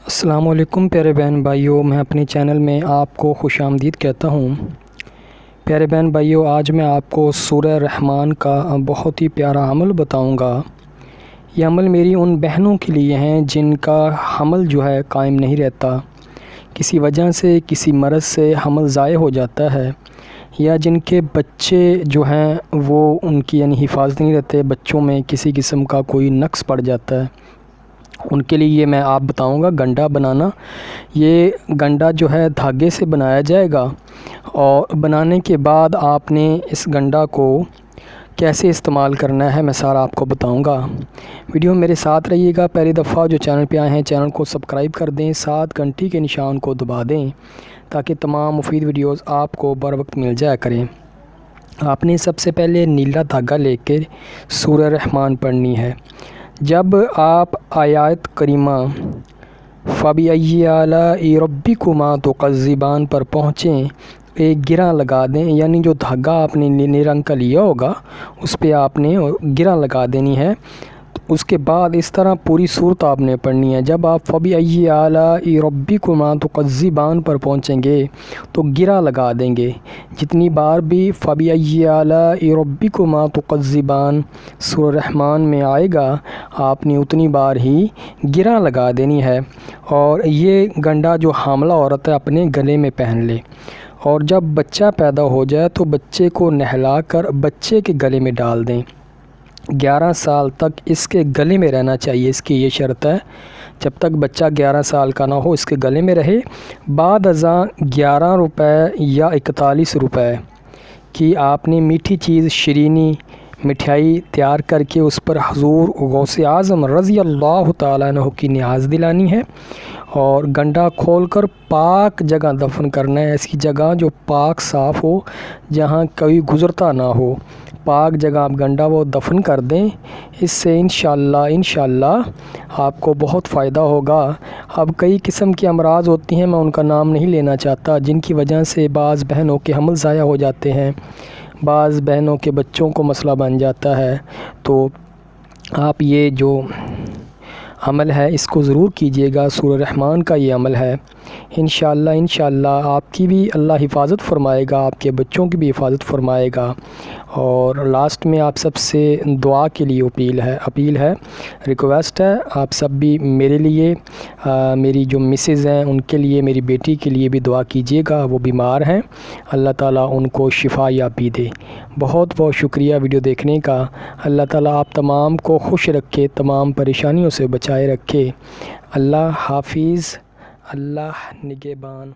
السلام علیکم پیارے بہن بھائیوں، میں اپنے چینل میں آپ کو خوش آمدید کہتا ہوں۔ پیارے بہن بھائیوں، آج میں آپ کو سورہ رحمان کا بہت ہی پیارا عمل بتاؤں گا۔ یہ عمل میری ان بہنوں کے لیے ہیں جن کا حمل جو ہے قائم نہیں رہتا، کسی وجہ سے کسی مرض سے حمل ضائع ہو جاتا ہے، یا جن کے بچے جو ہیں وہ ان کی حفاظت نہیں رہتے، بچوں میں کسی قسم کا کوئی نقص پڑ جاتا ہے۔ ان کے لیے میں آپ بتاؤں گا گنڈا بنانا۔ یہ گنڈا جو ہے دھاگے سے بنایا جائے گا، اور بنانے کے بعد آپ نے اس گنڈا کو کیسے استعمال کرنا ہے میں سارا آپ کو بتاؤں گا۔ ویڈیو میرے ساتھ رہیے گا۔ پہلی دفعہ جو چینل پہ آئے ہیں چینل کو سبسکرائب کر دیں، ساتھ گھنٹی کے نشان کو دبا دیں تاکہ تمام مفید ویڈیوز آپ کو بر وقت مل جایا کریں۔ آپ نے سب سے پہلے نیلا دھاگا لے کے سورہ رحمان پڑھنی ہے۔ جب آپ آیات کریمہ فَبِأَيِّ آلَاءِ رَبِّكُمَا تُكَذِّبَانِ پر پہنچیں، ایک گرہ لگا دیں، یعنی جو دھاگا آپ نے نیلے رنگ کا لیا ہوگا اس پہ آپ نے گرہ لگا دینی ہے۔ اس کے بعد اس طرح پوری صورت آپ نے پڑھنی ہے۔ جب آپ فَبِأَيِّ آلَاءِ رَبِّكُمَا تُكَذِّبَانِ پر پہنچیں گے تو گرہ لگا دیں گے۔ جتنی بار بھی فَبِأَيِّ آلَاءِ رَبِّكُمَا تُكَذِّبَانِ سورہ رحمان میں آئے گا، آپ نے اتنی بار ہی گرہ لگا دینی ہے، اور یہ گنڈا جو حاملہ عورت ہے اپنے گلے میں پہن لے، اور جب بچہ پیدا ہو جائے تو بچے کو نہلا کر بچے کے گلے میں ڈال دیں۔ 11 سال تک اس کے گلے میں رہنا چاہیے، اس کی یہ شرط ہے، جب تک بچہ 11 سال کا نہ ہو اس کے گلے میں رہے۔ بعد ازاں 11 روپے یا 41 روپے کی آپ نے میٹھی چیز شیرینی مٹھائی تیار کر کے اس پر حضور غوث اعظم رضی اللہ تعالیٰ عنہ کی نیاز دلانی ہے، اور گنڈا کھول کر پاک جگہ دفن کرنا ہے، ایسی جگہ جو پاک صاف ہو، جہاں کوئی گزرتا نہ ہو، پاک جگہ آپ گنڈا وہ دفن کر دیں۔ اس سے انشاءاللہ آپ کو بہت فائدہ ہوگا۔ اب کئی قسم کی امراض ہوتی ہیں، میں ان کا نام نہیں لینا چاہتا، جن کی وجہ سے بعض بہنوں کے حمل ضائع ہو جاتے ہیں، بعض بہنوں کے بچوں کو مسئلہ بن جاتا ہے۔ تو آپ یہ جو عمل ہے اس کو ضرور کیجیے گا۔ سورہ رحمان کا یہ عمل ہے، انشاءاللہ آپ کی بھی اللہ حفاظت فرمائے گا، آپ کے بچوں کی بھی حفاظت فرمائے گا۔ اور لاسٹ میں آپ سب سے دعا کے لیے اپیل ہے، ریکویسٹ ہے، آپ سب بھی میرے لیے، میری جو مسز ہیں ان کے لیے، میری بیٹی کے لیے بھی دعا کیجیے گا، وہ بیمار ہیں، اللہ تعالیٰ ان کو شفا یابی دے۔ بہت بہت شکریہ ویڈیو دیکھنے کا۔ اللہ تعالیٰ آپ تمام کو خوش رکھے، تمام پریشانیوں سے بچائے رکھے۔ اللہ حافظ، اللہ نگہبان۔